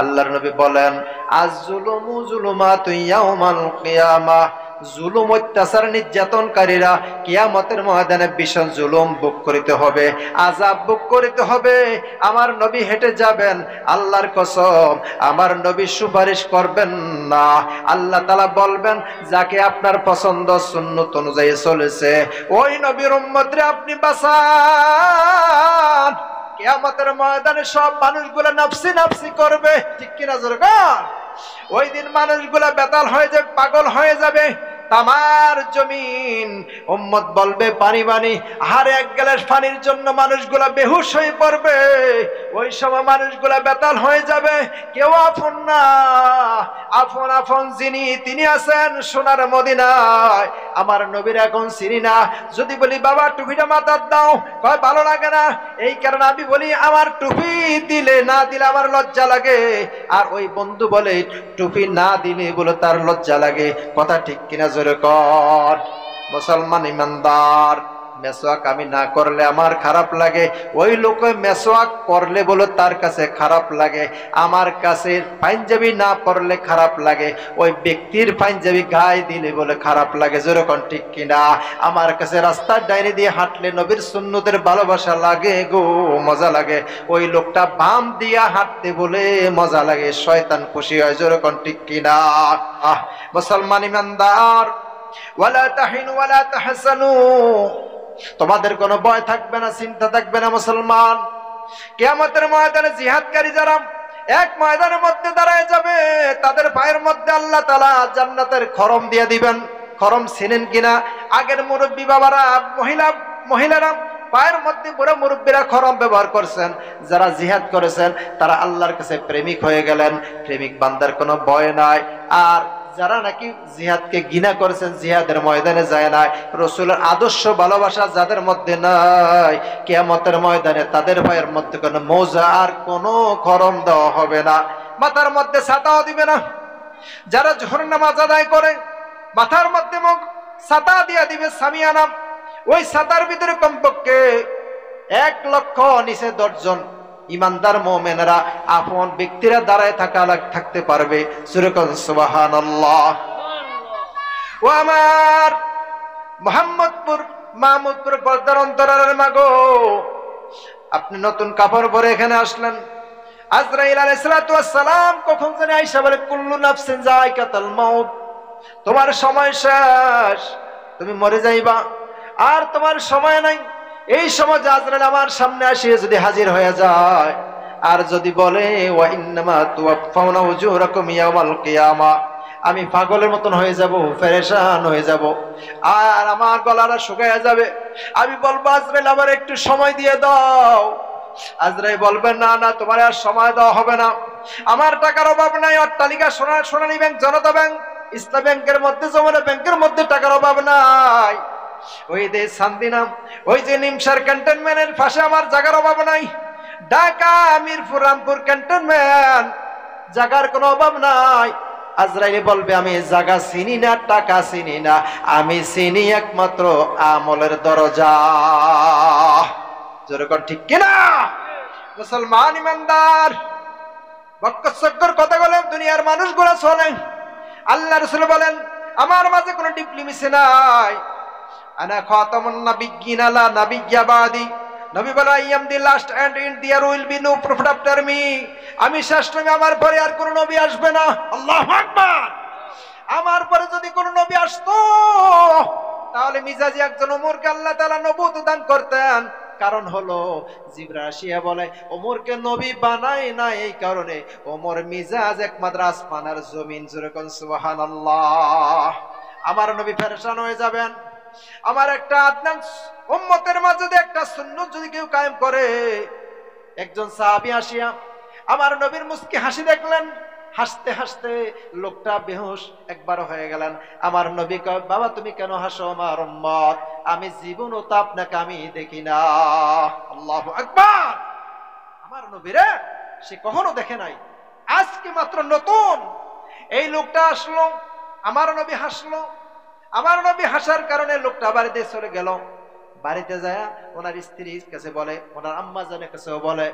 আল্লাহর নবী বলেন, আয-যুলুমু যুলুমাতু ইয়াউমাল কিয়ামাহ, জুলুম অত্যাচার নির্যাতনকারীরা কিয়ামতের ময়দানে ভীষণ জুলুম ভোগ করিতে হবে, আযাব ভোগ করিতে হবে। আমার নবী হেঁটে যাবেন, আল্লাহর কসম আমার নবী সুপারিশ করবেন না। আল্লাহ তাআলা বলবেন, যাকে আপনার পছন্দ সুন্নত অনুযায়ী চলেছে ওই নবীর উম্মতরে আপনি বাঁচান। কিয়ামতের ময়দানে সব মানুষগুলো নাফসি নাফসি করবে, ঠিক কিনা জোরে কর? ওই দিন মানুষগুলা বেতাল হয়ে যাবে, পাগল হয়ে যাবে। তামার জমিন উম্মত বলবে পানি পানি, আর এক গ্লাস পানির জন্য মানুষগুলা বেহুশ হয়ে পড়বে। ওই সময় মানুষগুলা বেতাল হয়ে যাবে, কেউ আপন না। আপন আপন যিনি তিনি আছেন সোনার মদিনায়, আমার নবীর এখন চিনি না। যদি বলি বাবা টুপিটা মাথার দাও, কয় ভালো লাগে না। এই কারণে আমি বলি আমার টুপি দিলে না দিলে আমার লজ্জা লাগে, আর ওই বন্ধু বলে টুপি না দিলে বলে তার লজ্জা লাগে। কথা ঠিক কিনা জোরে কর? মুসলমান ইমানদার, মেসওয়াক আমি না করলে আমার খারাপ লাগে, ওই লোকে মেসওয়াক করলে বলে তার কাছে খারাপ লাগে। আমার কাছে পাঞ্জাবি না পরলে খারাপ লাগে, ওই ব্যক্তির পাঞ্জাবি গায়ে দিলে বলে খারাপ লাগে। যেরকম ঠিক কিনা? আমার কাছে রাস্তার ডাইনে দিয়ে হাঁটলে নবীর সুন্নতের ভালোবাসা লাগে গো, মজা লাগে। ওই লোকটা বাম দিয়া হাঁটতে বলে মজা লাগে, শয়তান খুশি হয়। যেরকম ঠিক কিনা? মুসলমান ইমানদার, ওয়ালা তাহিনু ওয়ালা তাহসানু, তোমাদের কোনো ভয় থাকবে না, চিন্তা থাকবে না। মুসলমান, কিয়ামতের ময়দানে জিহাদকারী যারা এক ময়দানের মধ্যে দাঁড়ায় যাবে, তাদের পায়ের মধ্যে আল্লাহ তাআলা জান্নাতের খরম দিয়ে দিবেন। খরম চিনেন কিনা? আগের মুরব্বী বাবারা, মহিলারা পায়ের মধ্যে বুড়া মুরব্বীরা খরম ব্যবহার করছেন। যারা জিহাদ করেছেন তারা আল্লাহর কাছে প্রেমিক হয়ে গেলেন, প্রেমিক বান্দার কোনো ভয় নাই। আর যারা নাকি জিহাদকে ঘৃণা করেছেন, জিহাদের ময়দানে যায় নাই, রাসূলের আদর্শ ভালোবাসা যাদের মধ্যে নাই, কিয়ামতের ময়দানে তাদের পায়ের মধ্যে কোনো মোজা আর কোনো খরম দেওয়া হবে না, মাথার মধ্যে ছাতাও দিবে না। যারা জোহর নামাজ আদায় করে মাথার মধ্যে ছাতা দিয়া দিবে, সামিয়ানা। ওই ছাতার ভিতরে কমপক্ষে 1 লক্ষ নিচে 10 জন ইমানদার মুমিনেরা আপন ব্যক্তিরা দাঁড়ায় থাকতে পারবে। সুবহানাল্লাহ। ও আমার মাহমুদপুর পর্দার অন্তরালের মাগো, আপনি নতুন কাপড় পরে এখানে আসলেন। আজরাইল আলাইহিস সালাতু ওয়াস সালাম কখন জানি আয়েশা বলে, কুল্লু নাফসিন যায়কাতুল মাউত, তোমার সময় শেষ, তুমি মরে যাইবা, আর তোমার সময় নাই। এই সময় আজরাইল আমার সামনে আসিয়ে যদি হাজির হয়ে যায় আর যদি বলে, ওয়া ইন্নামা তুওয়াফাউনা উজুরাকুম ইয়াওমাল কিয়ামাহ, আমি পাগলের মতন হয়ে যাব, পেরেশান হয়ে যাব, আর আমার গলাটা শুকিয়ে যাবে। আমি বলবো, আজরাইল আবার একটু সময় দিয়ে দাও। আজরাইল বলবে, না না, তোমার আর সময় দেওয়া হবে না। আমার টাকার অভাব নাই, অট্টালিকা, সোনালী ব্যাংক, জনতা ব্যাংক, ইসলাম ব্যাংকের মধ্যে, যমুনা ব্যাংকের মধ্যে টাকার অভাব নাই। ওই যে সান্দিনা, ওই যে নিমসার ক্যান্টনমেন্টের পাশে আমার জায়গার অভাব নাই। ঢাকা মিরপুর রামপুর ক্যান্টনমেন্ট, জায়গার কোনো অভাব নাই। আজরাইল বলবে, আমি জায়গা চিনি না, টাকা চিনি না, আমি চিনি একমাত্র আমলের দরজা। যেরকম ঠিক কিনা? মুসলমান ইমানদার, বক্কর কথা বলে দুনিয়ার মানুষগুলো চলে। আল্লাহ রাসূল বলেন, আমার মাঝে কোনো ডিপ্লোমেসি নাই। আনা খাতামুন নাবিয়্যিন লা নাবিয়্যা বাদি, নবী বলে, I am the last and in there will be no prophet after me, আমি শেষ নবী, আমার পরে আর কোনো নবী আসবে না। আল্লাহু আকবার। আমার পরে যদি কোনো নবী আসতো তাহলে মিজাজি একজন ওমরকে আল্লাহ তাআলা নবুয়ত দান করতেন। কারণ হলো জিবরাইল আসিয়া বলে, ওমরকে নবী বানায় না এই কারণে, ওমর মিজাজ একমাত্র আসমান আর জমিন। যেরকম সুবহানাল্লাহ। আমার নবী পেরেশান হয়ে যাবেন। আমার একটা আদনান উম্মতের মাঝে একটা সুন্নাত যদি কেউ কায়েম করে, একজন সাহাবী আসিয়া আমার নবীর মুস্কি হাসি দেখলেন, হাসতে হাসতে লোকটা বেহুশ একবার হয়ে গেলেন। আমার নবী কয়, বাবা তুমি কেন হাসো আমার উম্মত? আমি জীবনও তো আপনাকে আমি দেখি না। আল্লাহু আকবার। আমার নবীরে সে কখনো দেখে নাই, আজকে মাত্র নতুন। এই লোকটা আসলো, আমার নবী হাসলো। আমার নবী হাসার কারণে লোকটা বাড়িতে চলে গেল। বাড়িতে যায় ওনার স্ত্রীর কাছে বলে, ওনার আম্মা জানের কাছেও বলে,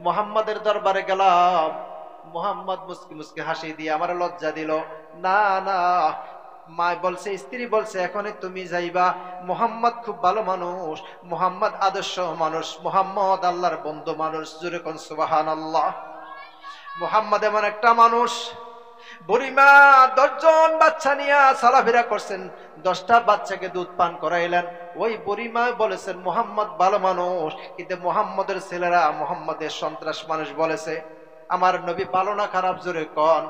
মুহাম্মাদের দরবারে গেলাম, মুহাম্মদ মুস্কি মুস্কি হাসি দিয়ে আমার লজ্জা দিল। না না, মা বলছে, স্ত্রী বলছে, এখনই তুমি যাইবা। মুহাম্মদ খুব ভালো মানুষ, মুহাম্মদ আদর্শ মানুষ, মুহাম্মদ আল্লাহর বন্ধু মানুষ। জোরে কোন সুবহানাল্লাহ। মুহাম্মদ এমন একটা মানুষ, বুড়িমা 10 জন বাচ্চা নিয়ে চলাফেরা করছেন, 10টা বাচ্চাকে দুধ পান করাইলেন। ওই বুড়িমা বলেছেন মুহাম্মদ ভালো মানুষ, কিন্তু মুহাম্মদের ছেলেরা মুহাম্মদের সন্ত্রাস মানুষ বলেছে। আমার নবী ভালো না খারাপ? জোরে কোন,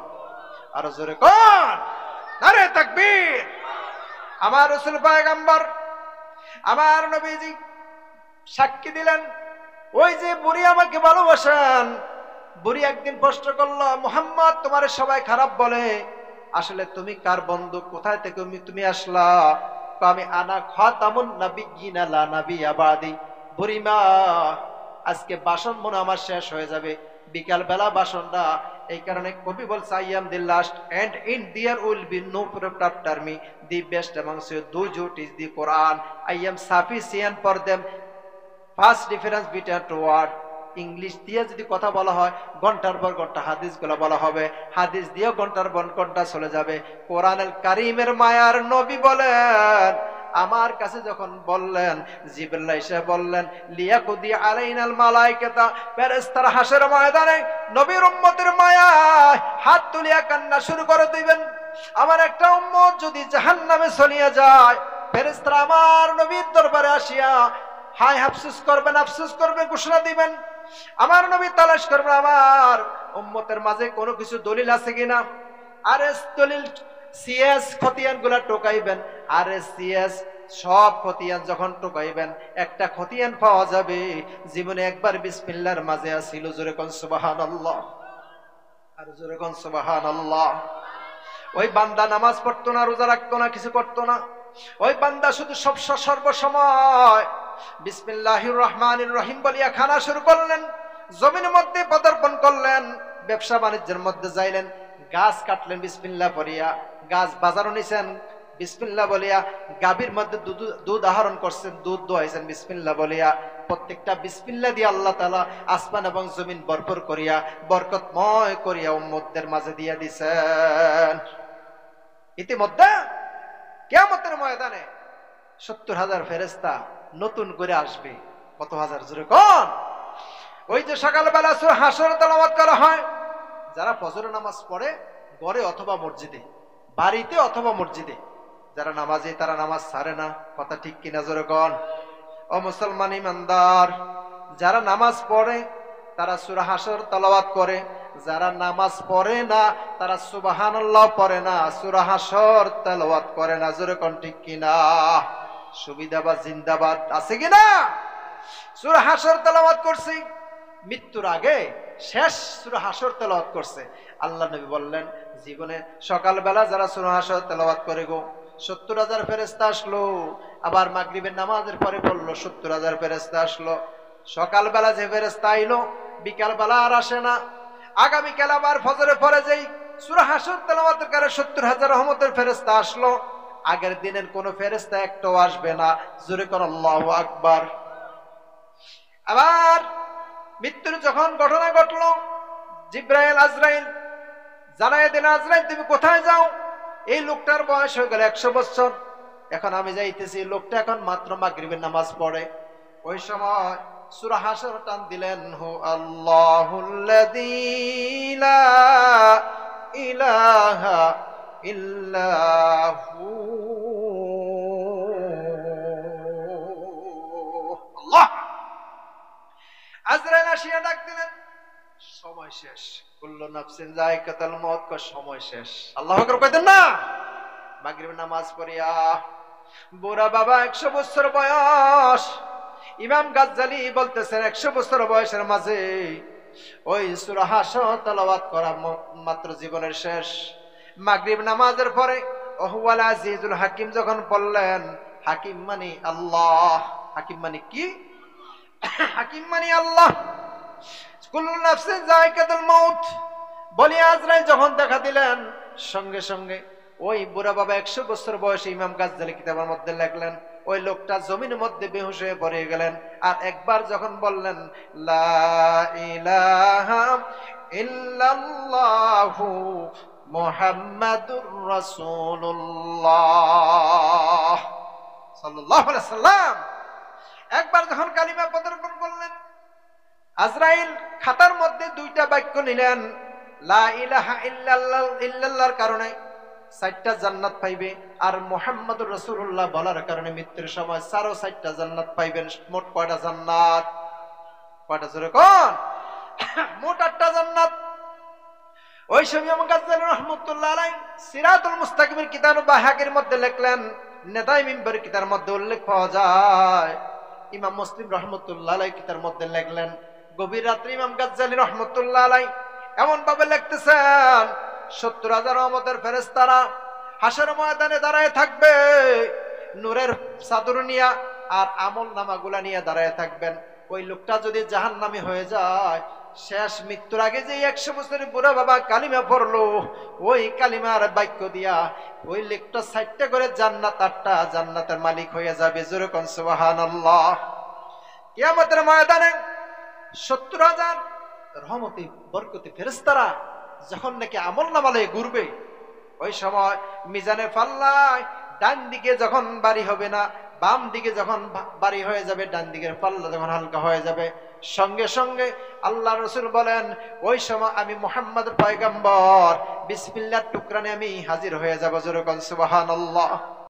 আরো জোরে কোন, নারে তাকবীর। আমার রাসূল পয়গম্বর, আমার নবীজি সাক্ষী দিলেন, ওই যে বুড়ি আমাকে ভালোবাসেন। বুড়ি একদিন প্রশ্ন করলো, মুহাম্মদ তোমার সবাই খারাপ বলে, আসলে তুমি কার বন্ধু, কোথায় থেকে তুমি আসলা? আমি আনা খাতামুন নাবিয়্যিনা লা নাবিয়্যা বাদি। বুড়িমা, আজকে বাসন মনে আমার শেষ হয়ে যাবে, বিকাল বেলা বাসনটা, এই কারণে কবি বলছে, I am the last and in there will be no prophet after me, the best among you those who teach the Quran, I am sufficient for them. First difference between two word. English দিয়ে যদি কথা বলা হয়, ঘন্টার পর ঘন্টা হাদিস গুলা বলা হবে, হাদিস দিয়েও ঘন্টার পর ঘন্টা চলে যাবে। কোরআনুল কারীমের মায়ার নবী বলেন, আমার কাছে যখন বললেন, জিবরিল এসে বললেন, লিয়াকুদি আলাইনাল মালায়েকাতা, ফেরেশতারা হাসরের ময়দানে নবীর উম্মতের মায়ায় হাত তুলিয়া কান্না শুরু করে দিবেন। আমার একটা উম্মত যদি জাহান্নামে চলিয়া যায়, ফেরেশতারা আমার নবীর দরবারে আসিয়া হায় আফসোস করবেন, আফসোস করবে, ঘোষণা দিবেন। আমার নবী তালাশ করবে আমার উম্মতের মাঝে কোনো কিছু দলিল আছে কিনা। আর এস দলিল সিএস খতিয়ান গুলা টোকাইবেন, আর এস সিএস সব খতিয়ান যখন টোকাইবেন, একটা খতিয়ান পাওয়া যাবে জীবনে একবার বিসমিল্লাহর মাঝে আসিল। জোরে কোন সুবহানাল্লাহ, আর জোরে কোন সুবহানাল্লাহ। ওই বান্দা নামাজ পড়তো না, রোজা রাখতো না, কিছু করতো না। ওই বান্দা শুধু সর্বসময় বিসমিল্লাহির রহমানির রহিম বলিয়া খানা শুরু করলেন, জমিনের মধ্যে পদার্পণ করলেন, ব্যবসা বাণিজ্যের মধ্যে যাইলেন, গাছ কাটলেন বিসমিল্লাহ বলিয়া, গাছ বাজারও নিছেন বিসমিল্লাহ বলিয়া, গাভীর মধ্যে দুধ আহরণ করছেন, দুধ দোয়াইছেন বিসমিল্লাহ বলিয়া। প্রত্যেকটা বিসমিল্লাহ দিয়ে আল্লাহ তাআলা আসমান এবং জমিন ভরপুর করিয়া, বরকতময় করিয়া উম্মতদের মাঝে দিয়া দিছেন। ইতিমধ্যে কিয়ামতের ময়দানে 70,000 ফেরেশতা নতুন করে আসবে। কত হাজার? জোরে কোন। ওই যে সকালবেলা সূরা হাসর তেলাওয়াত করা হয়, যারা ফজরের নামাজ পড়ে ঘরে অথবা মসজিদে, বাড়িতে অথবা মসজিদে, যারা নামাজি তারা নামাজ ছাড়ে না। কথা ঠিক কিনা? জোরে কোন। ও মুসলমান ইমানদার, যারা নামাজ পড়ে তারা সূরা হাসর তেলাওয়াত করে, যারা নামাজ পড়ে না তারা সুবহানাল্লাহ পড়ে না, সূরা হাসর তেলাওয়াত করে না। জোরে কোন ঠিক কিনা? সুবিধাবাদ জিন্দাবাদ আছে কিনা? সূরা হাসর তেলাওয়াত করছি, মৃত্যুর আগে শেষ সূরা হাসর তেলাওয়াত করছে। আল্লাহ নবী বললেন, জীবনে সকালবেলা যারা সূরা হাসর তেলাওয়াত করে গো, 70,000 ফেরেশতা আসলো। আবার মাগরিবের নামাজের পরে বললো 70,000 ফেরেশতা আসলো। সকালবেলা যে ফেরেশতা আইলো, বিকালবেলা আর আসে না। আগামীকাল আবার ফজরের পরে যেই সূরা হাসর তেলাওয়াতের কারণে 70,000 রহমতের ফেরেশতা আসলো। আগের দিনের কোন ফেরেশতা একটাও আসবে না। জোরে কর আল্লাহু আকবার। আবার মৃত্যুর যখন ঘটনা ঘটলো, জিবরাইল আজরাইল জানায় দিলেন, আজরাইল তুমি কোথায় যাও? এই লোকটার বয়স হয়ে গেল 100 বছর, এখন আমি যাইতেছি। লোকটা এখন মাত্র মাগরিবের নামাজ পড়ে। ওই সময় সূরা হাসর টান দিলেন, হু আল্লাহুল্লাযী লা ইলাহা ইল্লাহু। আল্লাহ। আজরাইল আসিয়া ডাক দিলেন, সময় শেষ। কুল্লু নাফসিন যায়কাতুল মউত, সময় শেষ। আল্লাহু আকবার কইতেন না? মাগরিবের নামাজ পড়িয়া বুড়া বাবা 100 বছর বয়স। ইমাম গাজ্জালি বলতেছেন 100 বছর বয়সের মাঝে ওই সূরা হাসর তেলাওয়াত করা মাত্র জীবনের শেষ। মাগরিব নামাজের পরে ওহুয়াল আজিজুল হাকিম যখন বললেন, হাকিম মানে আল্লাহ। হাকিম মানে কি? হাকিম মানে আল্লাহ। কুল্লু নাফসিন যায়কাতুল মউত বলি আজরাইল যখন দেখা দিলেন, সঙ্গে সঙ্গে ওই বুড়া বাবা 100 বছর বয়সে ইমাম গাজ্জালি কিতাবের মধ্যে লিখলেন, ওই লোকটা জমিনের মধ্যে বেহুশ হয়ে পড়ে গেলেন। আর একবার যখন বললেন লা ইলাহা ইল্লাল্লাহু মুহাম্মাদুর রাসূলুল্লাহ সাল্লাল্লাহু আলাইহি সাল্লাম একবার যখন কালিমা পদার্পণ করলেন, আজরাইল খাতার মধ্যে দুইটা বাক্য নিলেন, লা ইলাহা ইল্লাল্লাহর কারণে 4টা জান্নাত পাইবে, আর মুহাম্মাদুর রাসূলুল্লাহ বলার কারণে মৃত্যুর সময় 4টা জান্নাত পাইবেন। মোট কয়টা জান্নাত? কয়টা জোরে কোন? মোট 8টা জান্নাত। ওই সময় ইমাম গাজ্জালী রাহমাতুল্লাহ আলাইহি সিরাতুল মুস্তাকিমের কিতাব বাহাকির মধ্যে লিখলেন, নেতাই মিম্বরের কিতাবের মধ্যে উল্লেখ পাওয়া যায়। ইমাম মুসলিম রাহমাতুল্লাহ আলাইহি কিতাবের মধ্যে লিখলেন, গভীর রাত্রে ইমাম গাজ্জালী রাহমাতুল্লাহ আলাইহি এমন ভাবে লিখতেছেন, 70,000 রহমতের ফেরেশতারা হাসর ময়দানে দাঁড়ায় থাকবে, নূরের চাদর নিয়া আর আমল নামাগুলা নিয়ে দাঁড়ায় থাকবেন। ওই লোকটা যদি জাহান্নামী হয়ে যায়, শেষ মৃত্যুর আগে যে 100 বছরের বুড়া বাবা কালিমা পড়লো, ওই কালিমার বাক্য দিয়া ওই লোকটা 4টা করে জান্নাত, 8টা জান্নাতের মালিক হয়ে যাবে। জোরে কোন সুবহানাল্লাহ। কিয়ামতের ময়দানে 70,000 রহমতি বরকতি ফেরেশতারা যখন নাকি আমল নামালে ঘুরবে, ওই সময় মিজানে পাল্লায় ডান দিকে যখন বাড়ি হবে না, বাম দিকে যখন বাড়ি হয়ে যাবে, ডান দিকের পাল্লা যখন হালকা হয়ে যাবে, সঙ্গে সঙ্গে আল্লাহ রাসূল বলেন, ওই সময় আমি মুহাম্মদ পয়গম্বর বিসমিল্লাহর টুকরানে আমি হাজির হয়ে যাব। জোরে কোন সুবহানাল্লাহ।